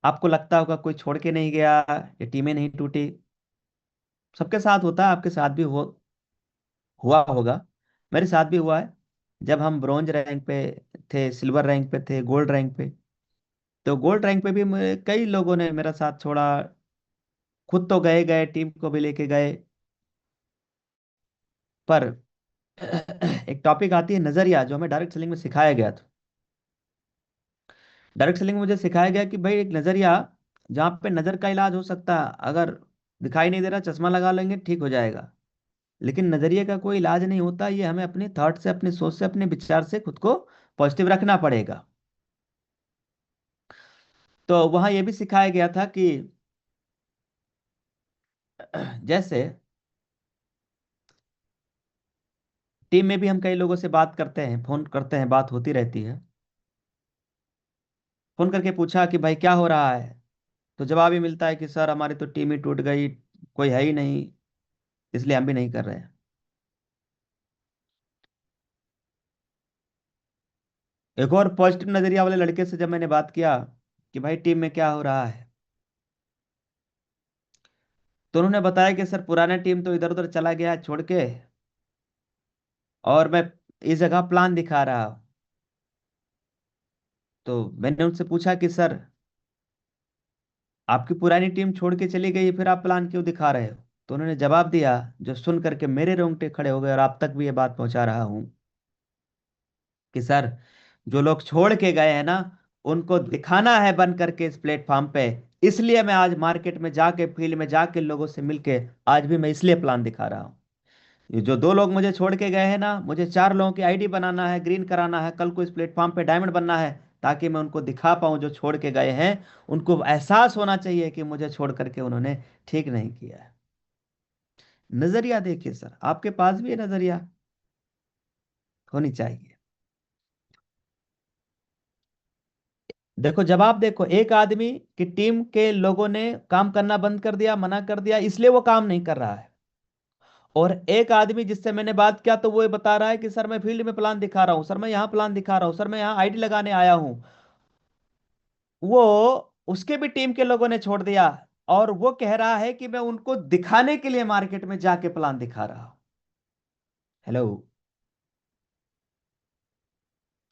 आपको लगता होगा कोई छोड़ के नहीं गया, ये टीमें नहीं टूटी। सबके साथ होता है, आपके साथ भी हुआ होगा। मेरे साथ भी हुआ है। जब हम ब्रॉन्ज रैंक पे थे, सिल्वर रैंक पे थे, गोल्ड रैंक पे, तो गोल्ड रैंक पे भी कई लोगों ने मेरा साथ छोड़ा। खुद तो गए गए, टीम को भी लेके गए। पर एक टॉपिक आती है नजरिया, जो हमें डायरेक्ट सेलिंग में सिखाया गया था। डायरेक्ट सेलिंग में मुझे सिखाया गया कि भाई एक नजरिया, जहाँ पे नजर का इलाज हो सकता है, अगर दिखाई नहीं दे रहा चश्मा लगा लेंगे ठीक हो जाएगा। लेकिन नजरिए का कोई इलाज नहीं होता। ये हमें अपने थॉट से, अपनी सोच से, अपने विचार से खुद को पॉजिटिव रखना पड़ेगा। तो वहां ये भी सिखाया गया था कि जैसे टीम में भी हम कई लोगों से बात करते हैं, फोन करते हैं, बात होती रहती है। फोन करके पूछा कि भाई क्या हो रहा है, तो जवाब ही मिलता है कि सर हमारी तो टीम ही टूट गई, कोई है ही नहीं, इसलिए हम भी नहीं कर रहे हैं। एक और पॉजिटिव नजरिया वाले लड़के से जब मैंने बात किया कि भाई टीम में क्या हो रहा है, तो उन्होंने बताया कि सर पुराना टीम तो इधर उधर चला गया है छोड़ के, और मैं इस जगह प्लान दिखा रहा हूं। तो मैंने उनसे पूछा कि सर आपकी पुरानी टीम छोड़ के चली गई, फिर आप प्लान क्यों दिखा रहे हो? तो उन्होंने जवाब दिया, जो सुन करके मेरे रोंगटे खड़े हो गए, और आप तक भी ये बात पहुंचा रहा हूं, कि सर जो लोग छोड़ के गए हैं ना, उनको दिखाना है बन करके इस प्लेटफॉर्म पे। इसलिए मैं आज मार्केट में जाके, फील्ड में जाके लोगों से मिलके, आज भी मैं इसलिए प्लान दिखा रहा हूँ। ये जो दो लोग मुझे छोड़ के गए हैं ना, मुझे चार लोगों की आईडी बनाना है, ग्रीन कराना है, कल को इस प्लेटफॉर्म पे डायमंड बनना है, ताकि मैं उनको दिखा पाऊं जो छोड़ के गए हैं। उनको एहसास होना चाहिए कि मुझे छोड़ करके उन्होंने ठीक नहीं किया है। नजरिया देखिए सर, आपके पास भी ये नजरिया होनी चाहिए। देखो, जवाब देखो, एक आदमी की टीम के लोगों ने काम करना बंद कर दिया, मना कर दिया, इसलिए वो काम नहीं कर रहा है। और एक आदमी जिससे मैंने बात किया, तो वो ये बता रहा है कि सर मैं फील्ड में प्लान दिखा रहा हूँ, सर मैं यहाँ प्लान दिखा रहा हूँ, सर मैं यहाँ आईडी लगाने आया हूँ। वो, उसके भी टीम के लोगों ने छोड़ दिया, और वो कह रहा है कि मैं उनको दिखाने के लिए मार्केट में जाके प्लान दिखा रहा हूं। हेलो।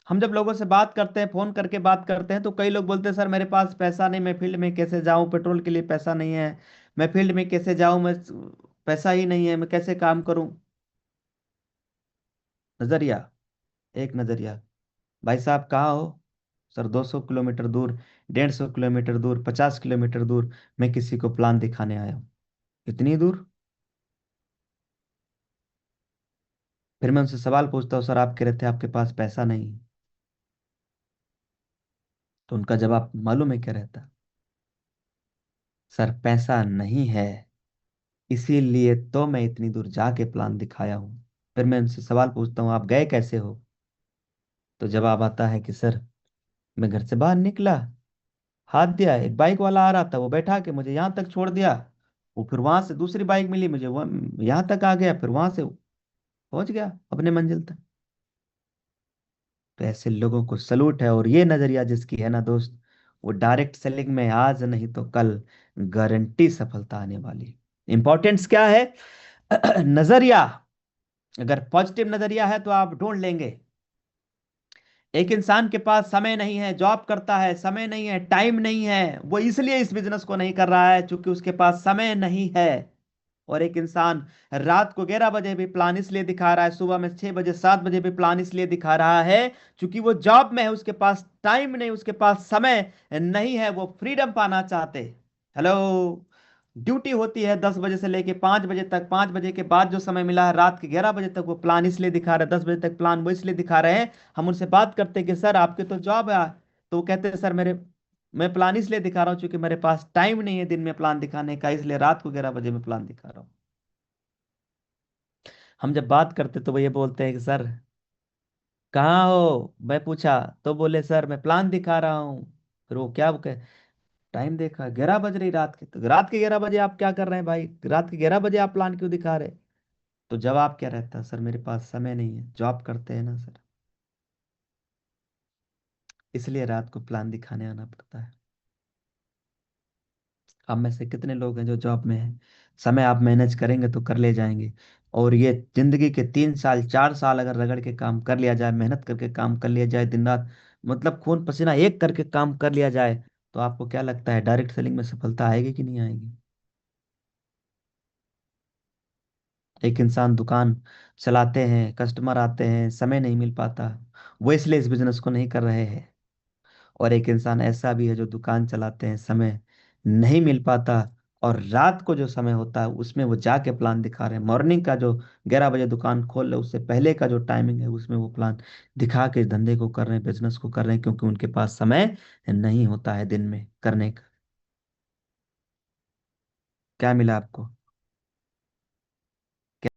हम जब लोगों से बात करते हैं, फोन करके बात करते हैं, तो कई लोग बोलते हैं सर मेरे पास पैसा नहीं, मैं फील्ड में कैसे जाऊं, पेट्रोल के लिए पैसा नहीं है, मैं फील्ड में कैसे जाऊं, मैं पैसा ही नहीं है, मैं कैसे काम करूं। नजरिया, एक नजरिया। भाई साहब कहाँ हो? सर 200 किलोमीटर दूर, 150 किलोमीटर दूर, 50 किलोमीटर दूर, मैं किसी को प्लान दिखाने आया हूँ। इतनी दूर? फिर मैं उनसे सवाल पूछता हूँ, सर आप कह रहे थे आपके पास पैसा नहीं है, तो उनका जवाब मालूम है क्या रहता? सर पैसा नहीं है, इसीलिए तो मैं इतनी दूर जाके प्लान दिखाया हूँ। फिर मैं उनसे सवाल पूछता हूँ, आप गए कैसे हो? तो जवाब आता है कि सर मैं घर से बाहर निकला, हाथ दिया, एक बाइक वाला आ रहा था, वो बैठा के मुझे यहाँ तक छोड़ दिया। वो फिर वहां से दूसरी बाइक मिली मुझे, वो यहाँ तक आ गया, फिर वहां से पहुंच गया अपने मंजिल तक। तो ऐसे लोगों को सलूट है। और ये नजरिया जिसकी है ना दोस्त, वो डायरेक्ट सेलिंग में आज नहीं तो कल गारंटी सफलता आने वाली। इंपॉर्टेंस क्या है? नजरिया, अगर पॉजिटिव नजरिया है तो आप ढूंढ लेंगे। एक इंसान के पास समय नहीं है, जॉब करता है, समय नहीं है, टाइम नहीं है, वो इसलिए इस बिजनेस को नहीं कर रहा है क्योंकि उसके पास समय नहीं है। और एक इंसान रात को 11 बजे भी प्लान इसलिए दिखा रहा है, सुबह में 6 बजे 7 बजे भी प्लान इसलिए दिखा रहा है क्योंकि वो जॉब में है, उसके पास टाइम नहीं, उसके पास समय नहीं है, वो फ्रीडम पाना चाहते। हेलो। ड्यूटी होती है 10 बजे से लेके 5 बजे तक, 5 बजे के बाद जो समय मिला है रात के 11 बजे तक, वो प्लान इसलिए दिखा रहे हैं, 10 बजे तक प्लान वो इसलिए दिखा रहे हैं। हम उनसे बात करते हैं कि सर आपके तो जॉब है, तो वो कहते हैं सर मेरे, मैं प्लान इसलिए दिखा रहा हूँ क्योंकि मेरे पास टाइम नहीं है दिन में प्लान दिखाने का, इसलिए रात को 11 बजे में प्लान दिखा रहा हूँ। हम जब बात करते तो वो ये बोलते हैं कि सर कहाँ हो, मैं पूछा, तो बोले सर मैं प्लान दिखा रहा हूँ। फिर वो क्या कहे, टाइम देखा 11 बज रही रात के, तो रात के 11 बजे आप क्या कर रहे हैं भाई, रात के 11 बजे आप प्लान क्यों दिखा रहे? तो जवाब क्या रहता? सर मेरे पास समय नहीं है, जॉब करते हैं ना सर, इसलिए रात को प्लान दिखाने आना पड़ता है। आप में से कितने लोग हैं जो जॉब में हैं? समय आप मैनेज करेंगे तो कर ले जाएंगे। और ये जिंदगी के 3 साल 4 साल अगर रगड़ के काम कर लिया जाए, मेहनत करके काम कर लिया जाए, दिन रात मतलब खून पसीना एक करके काम कर लिया जाए, तो आपको क्या लगता है डायरेक्ट सेलिंग में सफलता आएगी कि नहीं आएगी? एक इंसान दुकान चलाते हैं, कस्टमर आते हैं, समय नहीं मिल पाता, वो इसलिए इस बिजनेस को नहीं कर रहे हैं। और एक इंसान ऐसा भी है जो दुकान चलाते हैं, समय नहीं मिल पाता, और रात को जो समय होता है उसमें वो जाके प्लान दिखा रहे हैं। मॉर्निंग का जो 11 बजे दुकान खोल रहे हैं, उससे पहले का जो टाइमिंग है उसमें वो प्लान दिखा के इस धंधे को कर रहे हैं, बिजनेस को कर रहे हैं, क्योंकि उनके पास समय नहीं होता है दिन में करने का। क्या मिला आपको?